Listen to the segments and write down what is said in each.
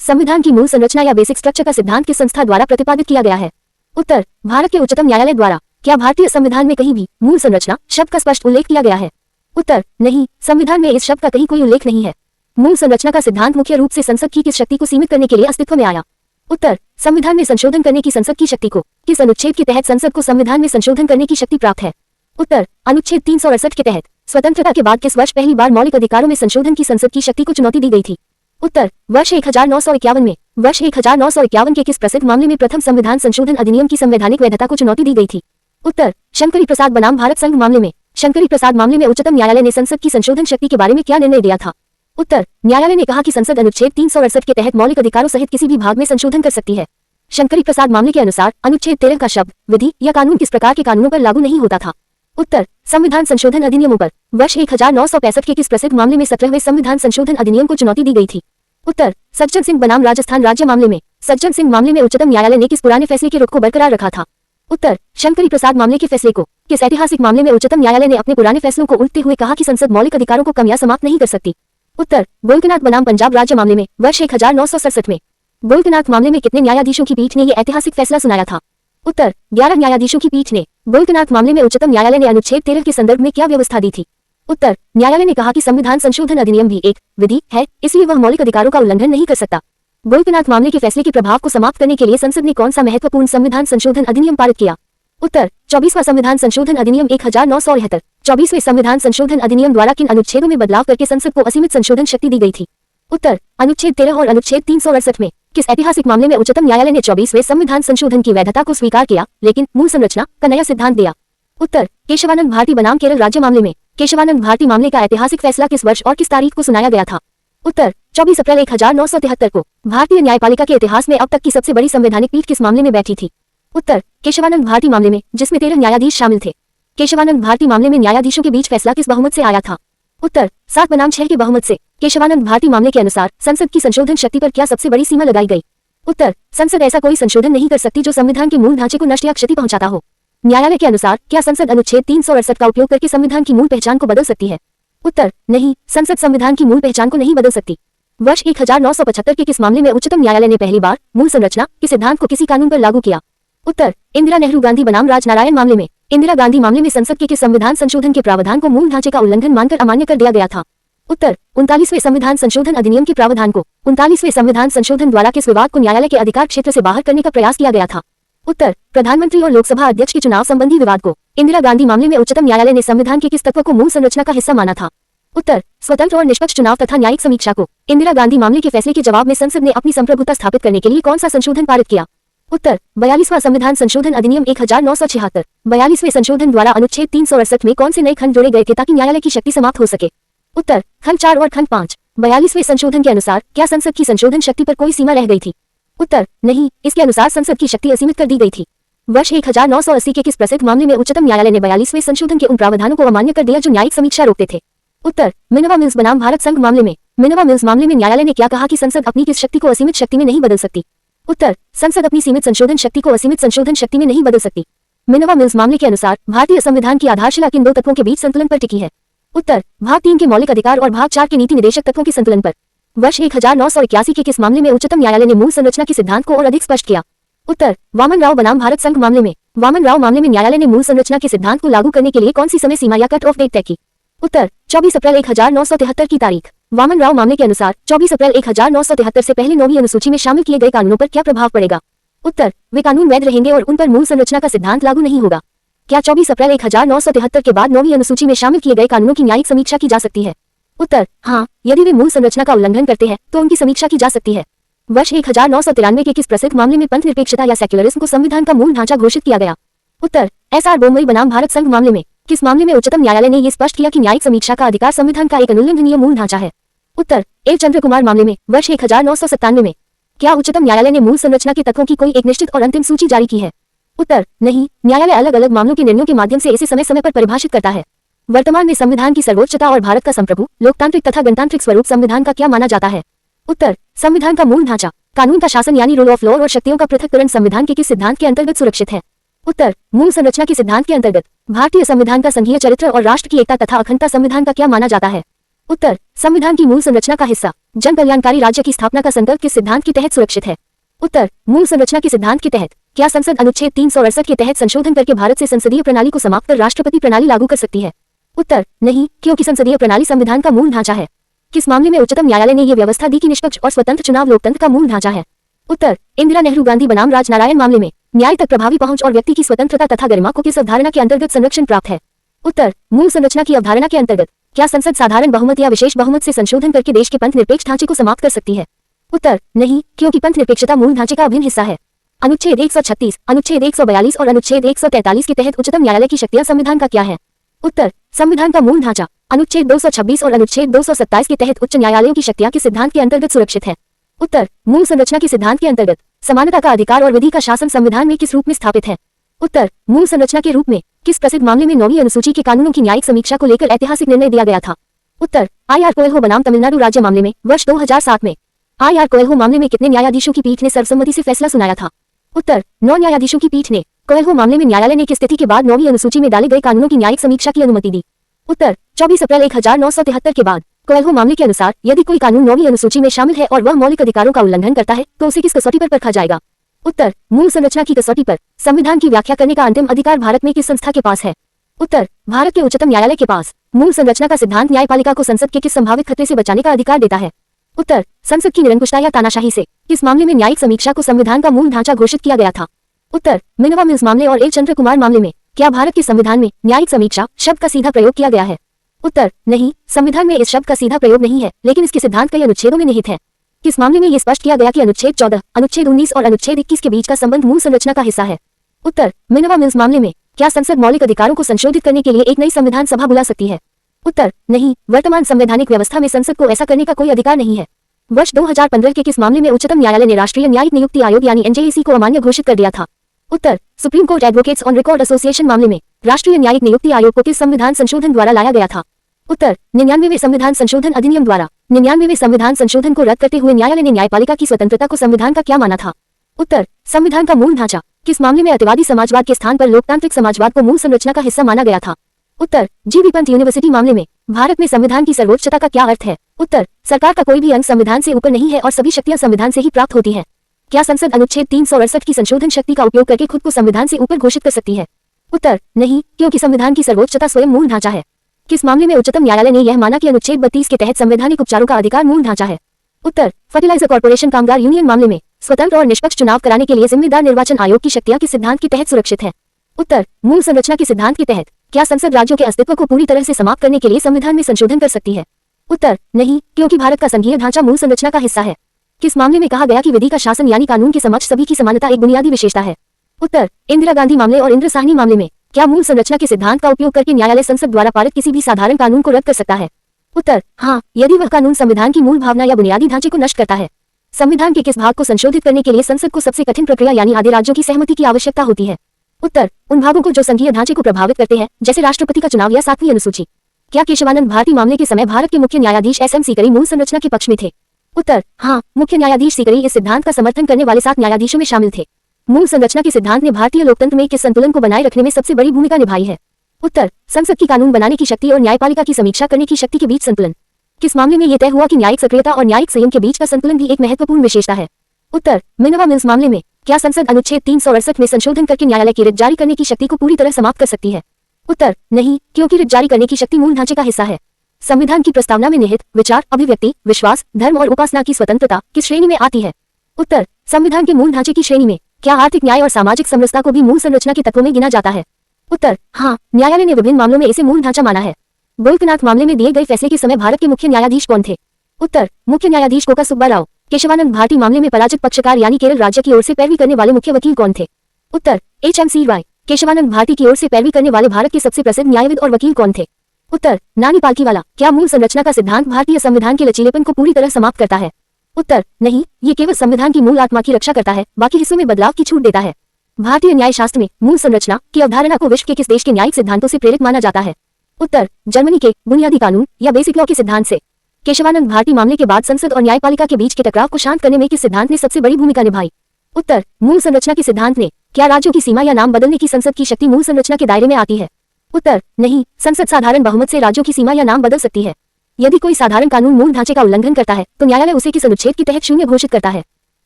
संविधान की मूल संरचना या बेसिक स्ट्रक्चर का सिद्धांत किस संस्था द्वारा प्रतिपादित किया गया है? उत्तर, भारत के उच्चतम न्यायालय द्वारा। क्या भारतीय संविधान में कहीं भी मूल संरचना शब्द का स्पष्ट उल्लेख किया गया है? उत्तर, नहीं, संविधान में इस शब्द का कहीं कोई उल्लेख नहीं है। मूल संरचना का सिद्धांत मुख्य रूप से संसद की किस शक्ति को सीमित करने के लिए अस्तित्व में आया? उत्तर, संविधान में संशोधन करने की संसद की शक्ति को। किस अनुच्छेद के तहत संसद को संविधान में संशोधन करने की शक्ति प्राप्त है? उत्तर, अनुच्छेद 368 के तहत। स्वतंत्रता के बाद किस वर्ष पहली बार मौलिक अधिकारों में संशोधन की संसद की शक्ति को चुनौती दी गई थी? उत्तर, वर्ष 1951 में। वर्ष 1951 के किस प्रसिद्ध मामले में प्रथम संविधान संशोधन अधिनियम की संवैधानिक वैधता को चुनौती दी गई थी? उत्तर, शंकरी प्रसाद बनाम भारत संघ मामले में। शंकरी प्रसाद मामले में उच्चतम न्यायालय ने संसद की संशोधन शक्ति के बारे में क्या निर्णय दिया था? उत्तर, न्यायालय ने कहा कि संसद अनुच्छेद 368 के तहत मौलिक अधिकारों सहित किसी भी भाग में संशोधन कर सकती है। शंकरी प्रसाद मामले के अनुसार अनुच्छेद 13 का शब्द, विधि या कानून किस प्रकार के कानूनों पर लागू नहीं होता था? उत्तर, संविधान संशोधन अधिनियमों पर। वर्ष 1965 के किस प्रसिद्ध मामले में 17वें संविधान संशोधन अधिनियम को चुनौती दी गई थी? उत्तर, सज्जन सिंह बनाम राजस्थान राज्य मामले में। सज्जन सिंह मामले में उच्चतम न्यायालय ने किस पुराने फैसले के रुख को बरकरार रखा था? उत्तर, शंकरी प्रसाद मामले के फैसले को। किस ऐतिहासिक मामले में उच्चतम न्यायालय ने अपने पुराने फैसलों को उल्टते हुए कहा कि संसद मौलिक अधिकारों को कम या समाप्त नहीं कर सकती? उत्तर, गोलकनाथ बनाम पंजाब राज्य मामले में। वर्ष 1967 में। गोलकनाथ मामले में कितने न्यायाधीशों की पीठ ने यह ऐतिहासिक फैसला सुनाया था? उत्तर, 11 न्यायाधीशों की पीठ ने। गोलकनाथ मामले में उच्चतम न्यायालय ने अनुच्छेद 13 के संदर्भ में क्या व्यवस्था दी थी? उत्तर, न्यायालय ने कहा कि संविधान संशोधन अधिनियम भी एक विधि है, इसलिए वह मौलिक अधिकारों का उल्लंघन नहीं कर सकता। गोलकनाथ मामले के फैसले के प्रभाव को समाप्त करने के लिए संसद ने कौन सा महत्वपूर्ण संविधान संशोधन अधिनियम पारित किया? उत्तर, 24वां संविधान संशोधन अधिनियम 1973। 24वें संविधान संशोधन अधिनियम द्वारा किन अनुच्छेदों में बदलाव करके संसद को असीमित संशोधन शक्ति दी गई थी? उत्तर, अनुच्छेद 13 और अनुच्छेद 368 में। किस ऐतिहासिक मामले में उच्चतम न्यायालय ने 24वें संविधान संशोधन की वैधता को स्वीकार किया लेकिन मूल संरचना का नया सिद्धांत दिया? उत्तर, केशवानंद भारती बनाम केरल राज्य मामले में। केशवानंद भारती मामले का ऐतिहासिक फैसला किस वर्ष और किस तारीख को सुनाया गया था? उत्तर, 24 अप्रैल 1973 को। भारतीय न्यायपालिका के इतिहास में अब तक की सबसे बड़ी संवैधानिक पीठ किस मामले में बैठी थी? उत्तर, केशवानंद भारती मामले में, जिसमें 13 न्यायाधीश शामिल थे। केशवानंद भारती मामले में न्यायाधीशों के बीच फैसला किस बहुमत से आया था? उत्तर, 7 बनाम 6 के बहुमत से। केशवानंद भारती मामले के अनुसार संसद की संशोधन शक्ति पर क्या सबसे बड़ी सीमा लगाई गई? उत्तर, संसद ऐसा कोई संशोधन नहीं कर सकती जो संविधान के मूल ढांचे को नष्ट या क्षति पहुंचाता हो। न्यायालय के अनुसार क्या संसद अनुच्छेद 368 का उपयोग करके संविधान की मूल पहचान को बदल सकती है? उत्तर, नहीं, संसद संविधान की मूल पहचान को नहीं बदल सकती। वर्ष 1975 के किस मामले में उच्चतम न्यायालय ने पहली बार मूल संरचना के सिद्धांत को किसी कानून पर लागू किया? उत्तर, इंदिरा नेहरू गांधी बनाम राजनारायण मामले में। इंदिरा गांधी मामले में संसद के किस संविधान संशोधन के प्रावधान को मूल ढांचे का उल्लंघन मानकर अमान्य कर दिया गया था? उत्तर, 39वें संविधान संशोधन अधिनियम के प्रावधान को। 39वें संविधान संशोधन द्वारा किस विवाद को न्यायालय के अधिकार क्षेत्र से बाहर करने का प्रयास किया गया था? उत्तर, प्रधानमंत्री और लोकसभा अध्यक्ष के चुनाव संबंधी विवाद को। इंदिरा गांधी मामले में उच्चतम न्यायालय ने संविधान के किस तत्व को मूल संरचना का हिस्सा माना था? उत्तर, स्वतंत्र और निष्पक्ष चुनाव तथा न्यायिक समीक्षा को। इंदिरा गांधी मामले के फैसले के जवाब में संसद ने अपनी संप्रभुता स्थापित करने के लिए कौन सा संशोधन पारित किया? उत्तर, 42वां संविधान संशोधन अधिनियम 1976। 42वें संशोधन द्वारा अनुच्छेद 368 में कौन से नए खंड जोड़े गए थे ताकि न्यायालय की शक्ति समाप्त हो सके? उत्तर, खंड 4 और खंड 5। 42वें संशोधन के अनुसार क्या संसद की संशोधन शक्ति पर कोई सीमा रह गई थी? उत्तर, नहीं, इसके अनुसार संसद की शक्ति असीमित कर दी गई थी। वर्ष 1980 के किस प्रसिद्ध मामले में उच्चतम न्यायालय ने 42वें संशोधन के उन प्रावधानों को अमान्य कर दिया जो न्यायिक समीक्षा रोकते थे? उत्तर, मिनर्वा मिल्स बनाम भारत संघ मामले में। मिनर्वा मिल्स मामले में न्यायालय ने क्या कहा कि संसद अपनी किस शक्ति को असीमित शक्ति में नहीं बदल सकती? उत्तर, संसद अपनी सीमित संशोधन शक्ति को असीमित संशोधन शक्ति में नहीं बदल सकती। मिनर्वा मिल्स मामले के अनुसार भारतीय संविधान की आधारशिला किन दो तत्वों के बीच संतुलन पर टिकी है? उत्तर, भाग 3 के मौलिक अधिकार और भाग 4 के नीति निदेशक तत्वों के संतुलन पर। वर्ष 1981 के किस मामले में उच्चतम न्यायालय ने मूल संरचना के सिद्धांत को और अधिक स्पष्ट किया? उत्तर, वामन राव बनाम भारत संघ मामले में। वामन राव मामले में न्यायालय ने मूल संरचना के सिद्धांत को लागू करने के लिए कौन सी समय सीमा या कट ऑफ डेट तय की? उत्तर, 24 अप्रैल 1973 की तारीख। वामन राव मामले के अनुसार 24 अप्रैल 1973 से पहले 9वीं अनुसूची में शामिल किए गए कानूनों पर क्या प्रभाव पड़ेगा? उत्तर, वे कानून वैध रहेंगे और उन पर मूल संरचना का सिद्धांत लागू नहीं होगा। क्या 24 अप्रैल 1973 के बाद 9वीं अनुसूची में शामिल किए गए कानूनों की न्यायिक समीक्षा की जा सकती है? उत्तर, हाँ, यदि वे मूल संरचना का उल्लंघन करते हैं तो उनकी समीक्षा की जा सकती है। वर्ष 1993 के किस प्रसिद्ध मामले में पंथ निरपेक्षता या सेक्युलरिज्म को संविधान का मूल ढांचा घोषित किया गया? उत्तर, SR बोमवई बनाम भारत संघ मामले में। किस मामले में उच्चतम न्यायालय ने यह स्पष्ट किया कि न्यायिक समीक्षा का अधिकार संविधान का एक अनुल्लंघनीय मूल ढांचा है? उत्तर, एल चंद्र कुमार मामले में। वर्ष 1997 में। क्या उच्चतम न्यायालय ने मूल संरचना के तत्वों की कोई एक निश्चित और अंतिम सूची जारी की है? उत्तर, नहीं, न्यायालय अलग अलग मामलों के निर्णयों के माध्यम से इसे समय समय पर परिभाषित करता है। वर्तमान में संविधान की सर्वोच्चता और भारत का संप्रभु, लोकतांत्रिक तथा गणतांत्रिक स्वरूप संविधान का क्या माना जाता है? उत्तर, संविधान का मूल ढांचा, कानून का शासन यानी रूल ऑफ लॉ और शक्तियों का पृथक्करण संविधान के किस सिद्धांत के अंतर्गत सुरक्षित है? उत्तर, मूल संरचना के सिद्धांत के अंतर्गत। भारतीय संविधान का संघीय चरित्र और राष्ट्र की एकता तथा अखंडता संविधान का क्या माना जाता है? उत्तर, संविधान की मूल संरचना का हिस्सा जन कल्याणकारी राज्य की स्थापना का संकल्प किस सिद्धांत के तहत सुरक्षित है? उत्तर, मूल संरचना के सिद्धांत के तहत। क्या संसद अनुच्छेद 368 के तहत संशोधन करके भारत से संसदीय प्रणाली को समाप्त कर राष्ट्रपति प्रणाली लागू कर सकती है? उत्तर, नहीं, क्योंकि संसदीय प्रणाली संविधान का मूल ढांचा है। किस मामले में उच्चतम न्यायालय ने यह व्यवस्था दी कि निष्पक्ष और स्वतंत्र चुनाव लोकतंत्र का मूल ढांचा है? उत्तर, इंदिरा नेहरू गांधी बनाम राजनारायण मामले में न्याय तक प्रभावी पहुंच और व्यक्ति की स्वतंत्रता तथा गरिमा को किस अवधारणा के अंतर्गत संरक्षण प्राप्त है? उत्तर, मूल संरचना की अवधारणा के अंतर्गत। क्या संसद साधारण बहुमत या विशेष बहुमत से संशोधन करके देश के पंथ निरपेक्ष ढांचे को समाप्त कर सकती है? उत्तर, नहीं, क्योंकि पंथ निरपेक्षता मूल ढांचे का अभिन्न हिस्सा है। अनुच्छेद 136, अनुच्छेद 142 और अनुच्छेद 143 के तहत उच्चतम न्यायालय की शक्तियां संविधान का क्या है? उत्तर, संविधान का मूल ढांचा। अनुच्छेद 226 और अनुच्छेद 227 के तहत उच्च न्यायालयों की शक्तियां किस सिद्धांत के अंतर्गत सुरक्षित है? उत्तर, मूल संरचना के सिद्धांत के अंतर्गत। समानता का अधिकार और विधि का शासन संविधान में किस रूप में स्थापित है? उत्तर, मूल संरचना के रूप में। किस प्रसिद्ध मामले में 9वीं अनुसूची के कानूनों की न्यायिक समीक्षा को लेकर ऐतिहासिक निर्णय दिया गया था? उत्तर, आईआर कोएल्हो बनाम तमिलनाडु राज्य मामले में वर्ष 2007 में। आईआर कोएल्हो मामले में कितने न्यायाधीशों की पीठ ने सर्वसम्मति से फैसला सुनाया था? उत्तर, 9 न्यायाधीशों की पीठ ने। कोएल्हो मामले में न्यायालय ने किस तिथि के बाद 9वीं अनुसूची में डाले गए कानूनों की न्यायिक समीक्षा की अनुमति दी? उत्तर, 24 अप्रैल 1973 के बाद। कोएल्हो मामले के अनुसार यदि कोई कानून 9वीं अनुसूची में शामिल है और वह मौलिक अधिकारों का उल्लंघन करता है तो उसे किस कसौटी पर परखा जाएगा? उत्तर, मूल संरचना की कसौटी पर। संविधान की व्याख्या करने का अंतिम अधिकार भारत में किस संस्था के पास है? उत्तर, भारत के उच्चतम न्यायालय के पास। मूल संरचना का सिद्धांत न्यायपालिका को संसद के किस संभावित खतरे से बचाने का अधिकार देता है? उत्तर, संसद की निरंकुशता या तानाशाही से। किस मामले में न्यायिक समीक्षा को संविधान का मूल ढांचा घोषित किया गया था? उत्तर, मिनर्वा मिल्स मामले और एल चंद्र कुमार मामले में। क्या भारत के संविधान में न्यायिक समीक्षा शब्द का सीधा प्रयोग किया गया है? उत्तर, नहीं, संविधान में इस शब्द का सीधा प्रयोग नहीं है, लेकिन इसके सिद्धांत कई अनुच्छेदों में निहित है। किस मामले में यह स्पष्ट किया गया कि अनुच्छेद 14, अनुच्छेद 19 और अनुच्छेद 21 के बीच का संबंध मूल संरचना का हिस्सा है? उत्तर, मिनर्वा मिल्स मामले में। क्या संसद मौलिक अधिकारों को संशोधित करने के लिए एक नई संविधान सभा बुला सकती है? उत्तर, नहीं, वर्तमान संवैधानिक व्यवस्था में संसद को ऐसा करने का कोई अधिकार नहीं है। वर्ष 2015 के किस मामले में उच्चतम न्यायालय ने राष्ट्रीय न्यायिक नियुक्ति आयोग यानी एनजेईसी को अमान्य घोषित कर दिया था? उत्तर, Supreme Court Advocates on Record Association मामले में। राष्ट्रीय न्यायिक नियुक्ति आयोग को किस संविधान संशोधन द्वारा लाया गया था? उत्तर, 99वें संविधान संशोधन अधिनियम द्वारा। 99वें संविधान संशोधन को रद्द करते हुए न्यायालय ने न्यायपालिका की स्वतंत्रता को संविधान का क्या माना था? उत्तर, संविधान का मूल ढांचा। किस मामले में अतिवादी समाजवाद के स्थान पर लोकतांत्रिक समाजवाद को मूल संरचना का हिस्सा माना गया था? उत्तर, जीबी पंत यूनिवर्सिटी मामले में। भारत में संविधान की सर्वोच्चता का क्या अर्थ है? उत्तर, सरकार का कोई भी अंग संविधान से ऊपर नहीं है और सभी शक्तियां संविधान से ही प्राप्त होती हैं। क्या संसद अनुच्छेद 368 की संशोधन शक्ति का उपयोग करके खुद को संविधान से ऊपर घोषित कर सकती है? उत्तर, नहीं, क्योंकि संविधान की सर्वोच्चता स्वयं मूल ढांचा है। किस मामले में उच्चतम न्यायालय ने यह माना कि अनुच्छेद 32 के तहत संवैधानिक उपचारों का अधिकार मूल ढांचा है? उत्तर, फर्टिलाइजर कॉर्पोरेशन कामगार यूनियन मामले में। स्वतंत्र और निष्पक्ष चुनाव कराने के लिए जिम्मेदार निर्वाचन आयोग की शक्तियां किस सिद्धांत के तहत सुरक्षित है? उत्तर, मूल संरचना के सिद्धांत के तहत। क्या संसद राज्यों के अस्तित्व को पूरी तरह से समाप्त करने के लिए संविधान में संशोधन कर सकती है? उत्तर, नहीं, क्योंकि भारत का संघीय ढांचा मूल संरचना का हिस्सा है। किस मामले में कहा गया कि विधि का शासन यानी कानून के समक्ष सभी की समानता एक बुनियादी विशेषता है? उत्तर, इंदिरा गांधी मामले और इंद्र साहनी मामले में। क्या मूल संरचना के सिद्धांत का उपयोग करके न्यायालय संसद द्वारा पारित किसी भी साधारण कानून को रद्द कर सकता है? उत्तर, हाँ, यदि वह कानून संविधान की मूल भावना या बुनियादी ढांचे को नष्ट करता है। संविधान के किस भाग को संशोधित करने के लिए संसद को सबसे कठिन प्रक्रिया यानी आधे राज्यों की सहमति की आवश्यकता होती है? उत्तर, उन भागों को जो संघीय ढांचे को प्रभावित करते हैं, जैसे राष्ट्रपति का चुनाव या 7वीं अनुसूची। क्या केशवानंद भारती मामले के समय भारत के मुख्य न्यायाधीश एस एम सीकरी मूल संरचना के पक्ष में थे? उत्तर, हाँ, मुख्य न्यायाधीश सीकरी इस सिद्धांत का समर्थन करने वाले 7 न्यायाधीशों में शामिल थे। मूल संरचना के सिद्धांत ने भारतीय लोकतंत्र में किस संतुलन को बनाए रखने में सबसे बड़ी भूमिका निभाई है? उत्तर, संसद की कानून बनाने की शक्ति और न्यायपालिका की समीक्षा करने की शक्ति के बीच संतुलन। किस मामले में यह तय हुआ कि न्यायिक सक्रियता और न्यायिक संयम के बीच का संतुलन भी एक महत्वपूर्ण विशेषता है? उत्तर, मिनर्वा मिल्स मामले में। क्या संसद अनुच्छेद 368 में संशोधन करके न्यायालय की रिट जारी करने की शक्ति को पूरी तरह समाप्त कर सकती है? उत्तर, नहीं, क्योंकि रिट जारी करने की शक्ति मूल ढांचे का हिस्सा है। संविधान की प्रस्तावना में निहित विचार, अभिव्यक्ति, विश्वास, धर्म और उपासना की स्वतंत्रता किस श्रेणी में आती है? उत्तर, संविधान के मूल ढांचे की श्रेणी में। क्या आर्थिक न्याय और सामाजिक समरसता को भी मूल संरचना के तत्वों में गिना जाता है? उत्तर, हाँ, न्यायालय ने विभिन्न मामलों में इसे मूल ढांचा माना है। गोलकनाथ मामले में दिए गए फैसले के समय भारत के मुख्य न्यायाधीश कौन थे? उत्तर, मुख्य न्यायाधीश कोका सुब्बा राव। केशवानंद भारती मामले में पराजित पक्षकार यानी केरल राज्य की ओर से पैरवी करने वाले मुख्य वकील कौन थे? उत्तर, HMC राय। केशवानंद भारती की ओर से पैरवी करने वाले भारत के सबसे प्रसिद्ध न्यायविद और वकील कौन थे? उत्तर, नानी पालकीवाला। क्या मूल संरचना का सिद्धांत भारतीय संविधान के लचीलेपन को पूरी तरह समाप्त करता है? उत्तर, नहीं, ये केवल संविधान की मूल आत्मा की रक्षा करता है, बाकी हिस्सों में बदलाव की छूट देता है। भारतीय न्याय शास्त्र में मूल संरचना की अवधारणा को विश्व के किस देश के न्यायिक सिद्धांतों से प्रेरित माना जाता है? उत्तर, जर्मनी के बुनियादी कानून या बेसिक लॉ के सिद्धांत से। केशवानंद भारती मामले के बाद संसद और न्यायपालिका के बीच के टकराव को शांत करने में किस सिद्धांत ने सबसे बड़ी भूमिका निभाई? उत्तर, मूल संरचना के सिद्धांत ने। क्या राज्यों की सीमा या नाम बदलने की संसद की शक्ति मूल संरचना के दायरे में आती है? उत्तर, नहीं, संसद साधारण बहुमत से राज्यों की सीमा या नाम बदल सकती है। यदि कोई साधारण कानून मूल ढांचे का उल्लंघन करता है तो न्यायालय उसे किस अनुच्छेद के तहत शून्य घोषित करता है?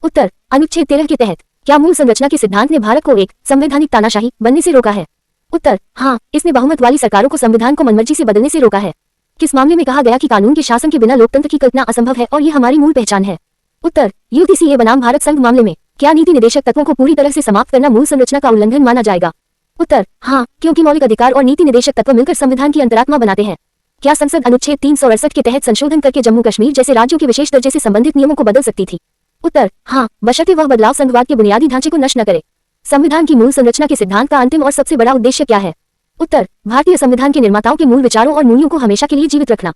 उत्तर, अनुच्छेद 13 के तहत। क्या मूल संरचना के सिद्धांत ने भारत को एक संवैधानिक तानाशाही बनने से रोका है? उत्तर, हाँ, इसने बहुमत वाली सरकारों को संविधान को मनमर्जी से बदलने से रोका है। किस मामले में कहा गया कि कानून के शासन के बिना लोकतंत्र की कल्पना असंभव है और ये हमारी मूल पहचान है? उत्तर, यूटीसीए बनाम भारत संघ मामले में। क्या नीति निदेशक तत्वों को पूरी तरह से समाप्त करना मूल संरचना का उल्लंघन माना जाएगा? उत्तर, हाँ, क्योंकि मौलिक अधिकार और नीति निदेशक तत्व मिलकर संविधान की अंतरात्मा बनाते हैं। क्या संसद अनुच्छेद 368 के तहत संशोधन करके जम्मू कश्मीर जैसे राज्यों के विशेष दर्जे से संबंधित नियमों को बदल सकती थी? उत्तर, हाँ, बशर्ते वह बदलाव संघवाद के बुनियादी ढांचे को नष्ट न करे। संविधान की मूल संरचना के सिद्धांत का अंतिम और सबसे बड़ा उद्देश्य क्या है? उत्तर, भारतीय संविधान के निर्माताओं के मूल विचारों और मूल्यों को हमेशा के लिए जीवित रखना।